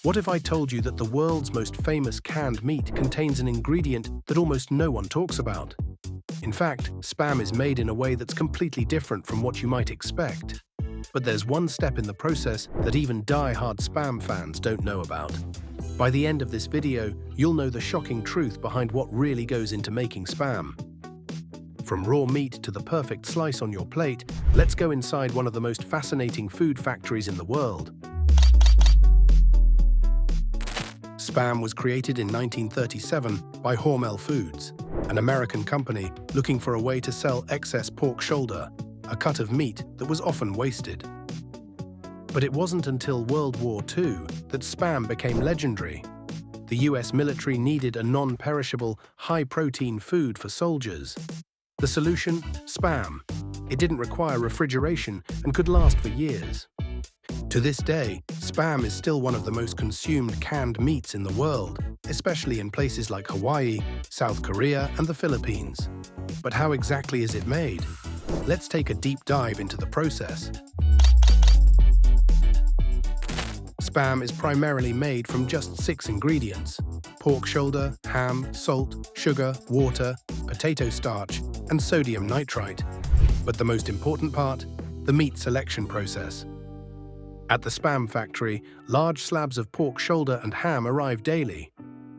What if I told you that the world's most famous canned meat contains an ingredient that almost no one talks about? In fact, Spam is made in a way that's completely different from what you might expect. But there's one step in the process that even die-hard Spam fans don't know about. By the end of this video, you'll know the shocking truth behind what really goes into making Spam. From raw meat to the perfect slice on your plate, let's go inside one of the most fascinating food factories in the world. Spam was created in 1937 by Hormel Foods, an American company looking for a way to sell excess pork shoulder, a cut of meat that was often wasted. But it wasn't until World War II that Spam became legendary. The US military needed a non-perishable, high-protein food for soldiers. The solution? Spam. It didn't require refrigeration and could last for years. To this day, Spam is still one of the most consumed canned meats in the world, especially in places like Hawaii, South Korea, and the Philippines. But how exactly is it made? Let's take a deep dive into the process. Spam is primarily made from just 6 ingredients: pork shoulder, ham, salt, sugar, water, potato starch, and sodium nitrite. But the most important part? The meat selection process. At the Spam factory, large slabs of pork shoulder and ham arrive daily.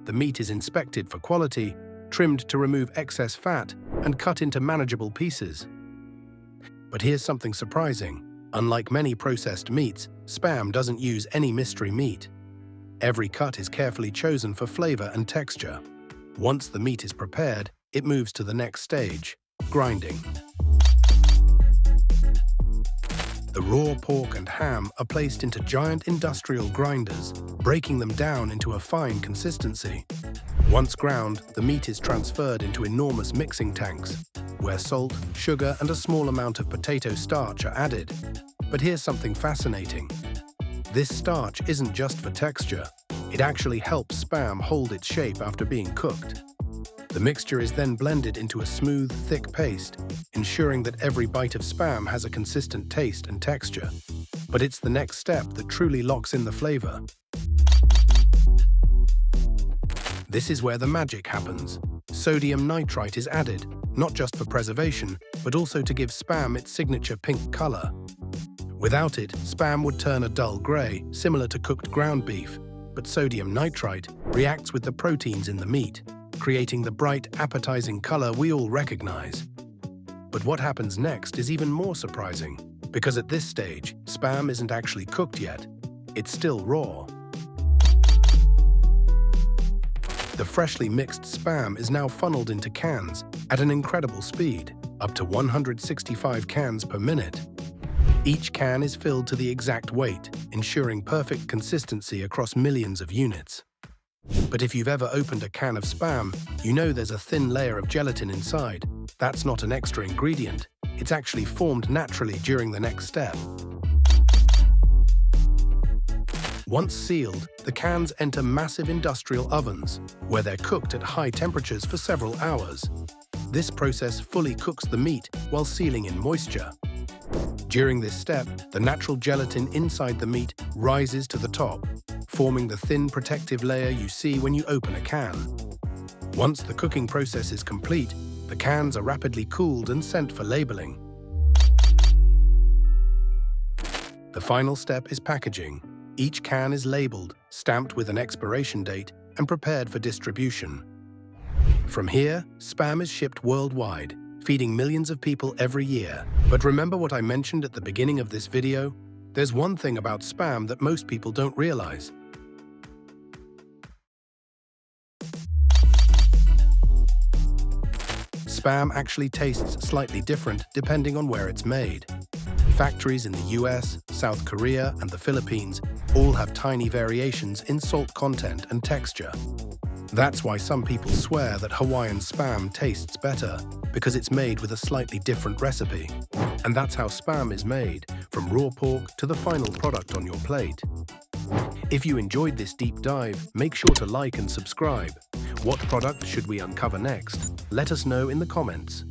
The meat is inspected for quality, trimmed to remove excess fat, and cut into manageable pieces. But here's something surprising. Unlike many processed meats, Spam doesn't use any mystery meat. Every cut is carefully chosen for flavor and texture. Once the meat is prepared, it moves to the next stage: grinding. The raw pork and ham are placed into giant industrial grinders, breaking them down into a fine consistency. Once ground, the meat is transferred into enormous mixing tanks, where salt, sugar, and a small amount of potato starch are added. But here's something fascinating. This starch isn't just for texture. It actually helps Spam hold its shape after being cooked. The mixture is then blended into a smooth, thick paste, ensuring that every bite of Spam has a consistent taste and texture. But it's the next step that truly locks in the flavor. This is where the magic happens. Sodium nitrite is added, not just for preservation, but also to give Spam its signature pink color. Without it, Spam would turn a dull gray, similar to cooked ground beef. But sodium nitrite reacts with the proteins in the meat, creating the bright, appetizing color we all recognize. But what happens next is even more surprising, because at this stage, Spam isn't actually cooked yet. It's still raw. The freshly mixed Spam is now funneled into cans at an incredible speed, up to 165 cans per minute. Each can is filled to the exact weight, ensuring perfect consistency across millions of units. But if you've ever opened a can of Spam, you know there's a thin layer of gelatin inside. That's not an extra ingredient. It's actually formed naturally during the next step. Once sealed, the cans enter massive industrial ovens, where they're cooked at high temperatures for several hours. This process fully cooks the meat while sealing in moisture. During this step, the natural gelatin inside the meat rises to the top, forming the thin protective layer you see when you open a can. Once the cooking process is complete, the cans are rapidly cooled and sent for labeling. The final step is packaging. Each can is labeled, stamped with an expiration date, and prepared for distribution. From here, Spam is shipped worldwide, feeding millions of people every year. But remember what I mentioned at the beginning of this video? There's one thing about Spam that most people don't realize. Spam actually tastes slightly different depending on where it's made. Factories in the US, South Korea, and the Philippines all have tiny variations in salt content and texture. That's why some people swear that Hawaiian Spam tastes better, because it's made with a slightly different recipe. And that's how Spam is made, from raw pork to the final product on your plate. If you enjoyed this deep dive, make sure to like and subscribe. What product should we uncover next? Let us know in the comments.